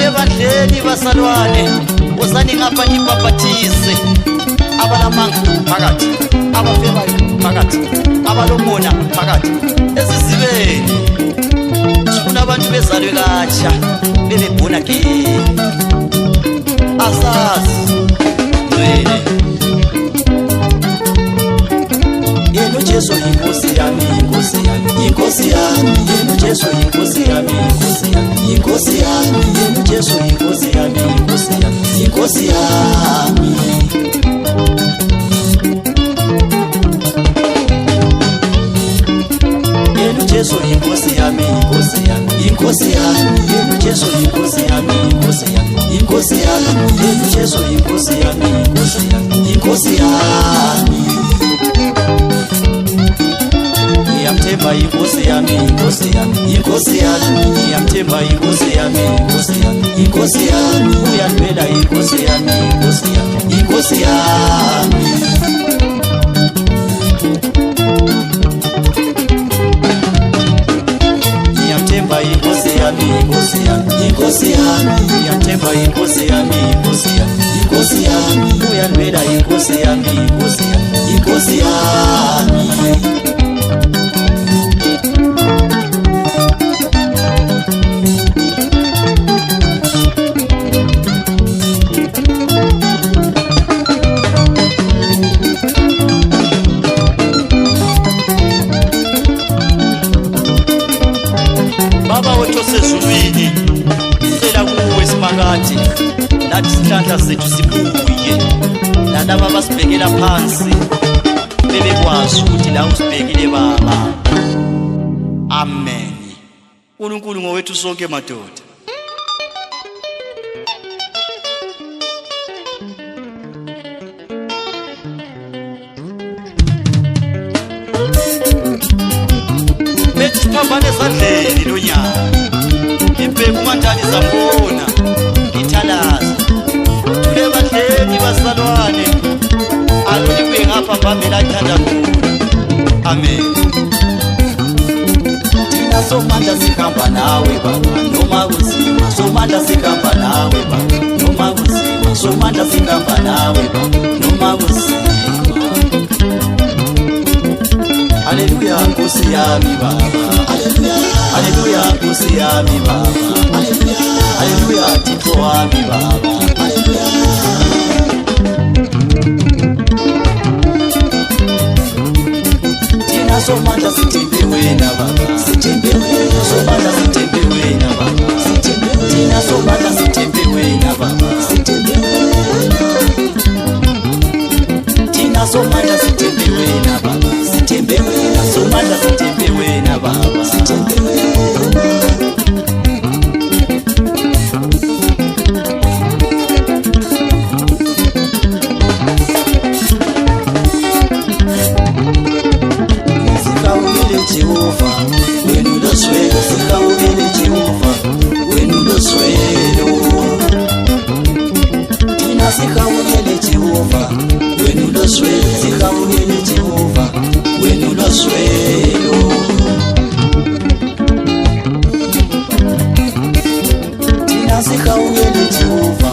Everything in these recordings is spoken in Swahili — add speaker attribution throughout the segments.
Speaker 1: Tulebandleni basalwane wozani ngapha nibaphathise abalamanga phakathi abafebayo phakathi abalomona phakathi esizibeni sifuna abantu bezalwe katsha bebebona ke asazi ngwele yena Jesu inkosi yami inkosi yami inkosi yami yena Jesu inkosi yami inkosi yami inkosi yami yena Jesu inkosi yami inkosi yami inkosi yami yena Jesu inkosi yami inkosi yami inkosi yami yena Jesu inkosi yami inkosi yami inkosi yami yena Jesu inkosi yami inkosi yami inkosi yami Yamtemba inkosi yami inkosi yami inkosi yami yamtemba inkosi yami inkosi yami inkosi yami uyalwela inkosi yami inkosi yami inkosi yami yamtemba inkosi yami inkosi yami inkosi yami yamtemba inkosi yami inkosi yami inkosi yami uyalwela inkosi yami inkosi yami inkosi yami Sezulwini sicela kuwe simakade nathi isihlanhla sethu sibuye nalabo abasibhekela phansi bebekwazi ukuthi la usibhekile baba. Amen. uNkulunkulu ngowethu sonke madoda. Phambane ezandleni lonyaka impembu mantani zambona ngithalaza tulebandleni basalwane alolibuye ngapha phambili athanda khona. Amen. Thina somandla sikhamba nawe baba noma kunzima somandla sikhamba nawe baba noma kunzima somandla sikhamba nawe baba noma kunzima. Haleluya nkosi yami baba haleluya haleluya nkosi yami baba haleluya haleluya Thixo wami baba haleluya. Thina somandla sithembe wena baba sithembe wena somandla sithembe wena baba sithembe thina somandla sithembe wena baba sithembe thina somandla sithembe wena baba sithembe wena somandla sithembe wena baba sithembe sikawubele Jehova wena uloswelo sikawubele Jehova wena uloswelo thina sikawubele Jehova wena uloswelo sikawubele Jehova wena uloswelo thina sikawubele Jehova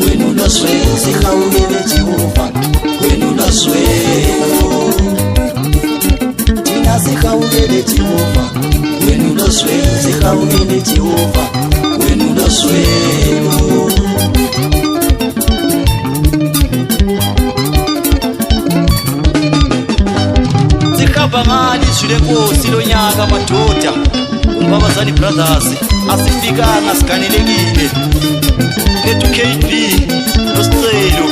Speaker 1: wena uloswelo sikawubele Jehova wena uloswelo thina sikawubele Jehova wena uloswelo sikawubele Jehova wena uloswelo. Ngani zwile nkosi lonyaka madoda umbabazani brothers asifikanga siganelekile kethu KB nosicelo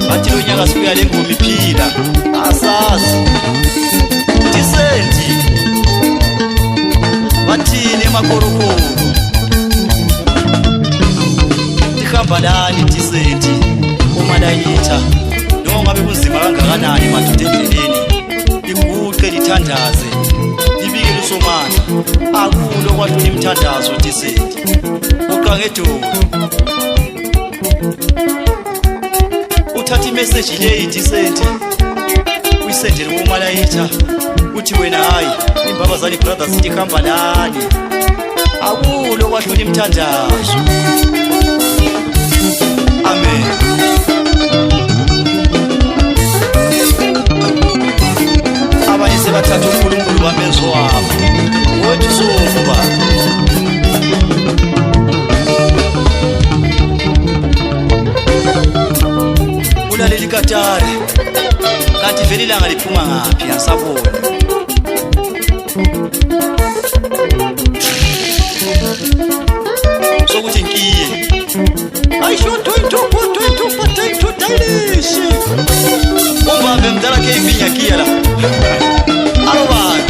Speaker 1: bathi lonyaka sifika lengoma iphila asazi disenti bathini emakorokoro tikhamba lani disenti umalayitha noma ngabe kunzima kangakanani madoda endleleni iguqe lithandaze libikele usomandla akulo kwathi imthandazo disenti uqangedolo uthatha imessage le disenti uyisendele kumalayitha uthi wena hayi imbabazani brothers tikhamba lani akulo kwathi imthandazo Amen. Abanye sebathatha uNkulunkulu bamenzo wabo. Wethu sokuba. Ulaleli Katari. Kanti vele ilanga liphuma ngaphi asabona. Sokuthi inkiye. Ayisho into stylish. Ubambe mdala ke ivinya kia la. Alobani.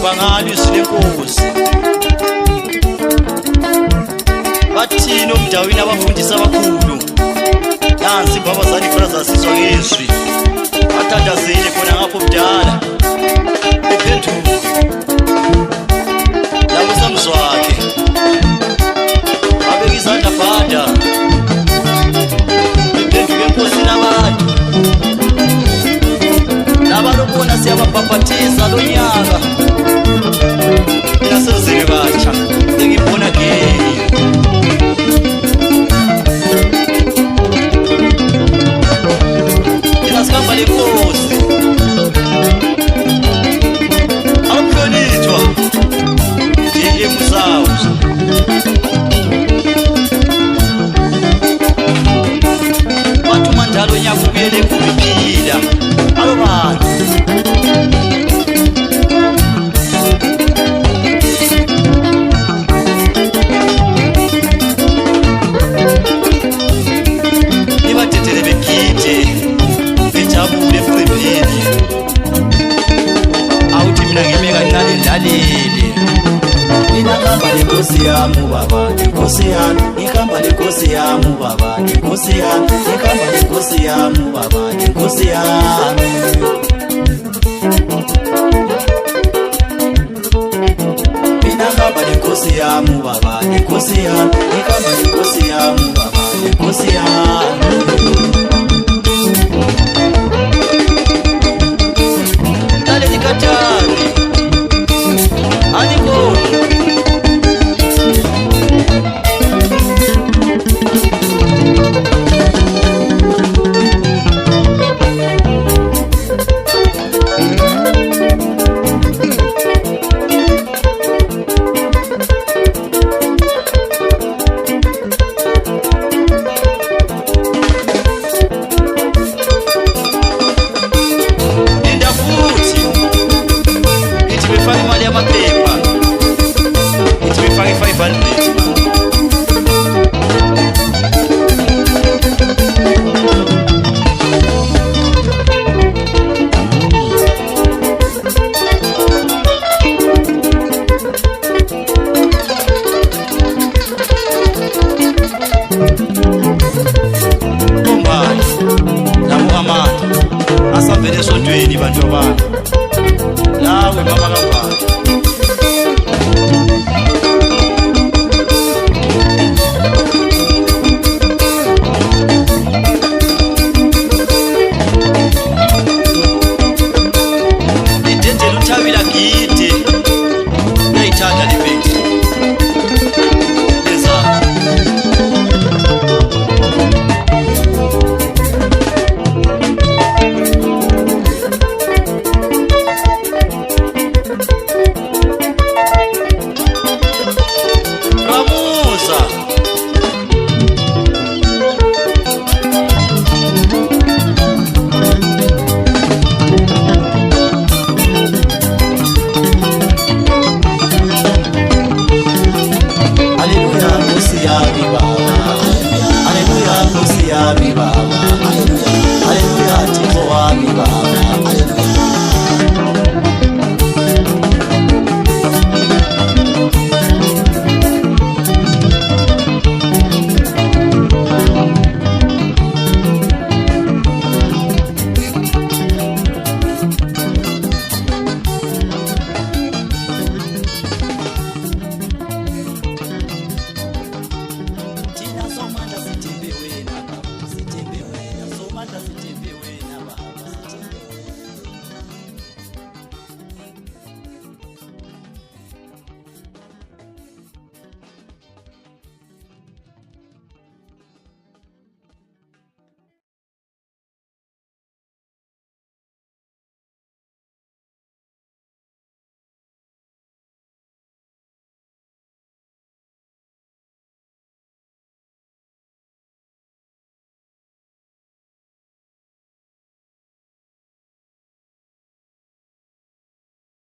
Speaker 1: Bangani silenkosi bathina umdawini abafundisa abakhulu nansi babazali brothers sizwa ngezwi bathandazile khona ngapho budala ephenduka labo samzwakhe abeka izandla phanda ephenduka enkosini abantu nabalobona siyababhabhathiza lo nyaka nasezile batsha ngibona geni inasikamba lenkosi akuhlonitshwa nje emusawuza bathu mandalo nyaka ukuyele kubiphila alobani Nkosi yamu baba, nkosi yamu, ikamba nkosi yamu baba, nkosi yamu, ikamba nkosi yamu baba, nkosi yamu. Inakamba nkosi yamu baba, nkosi yamu, ikamba nkosi yamu baba, nkosi yamu. Dale Katari, aniko. bila kiite na itaja lipe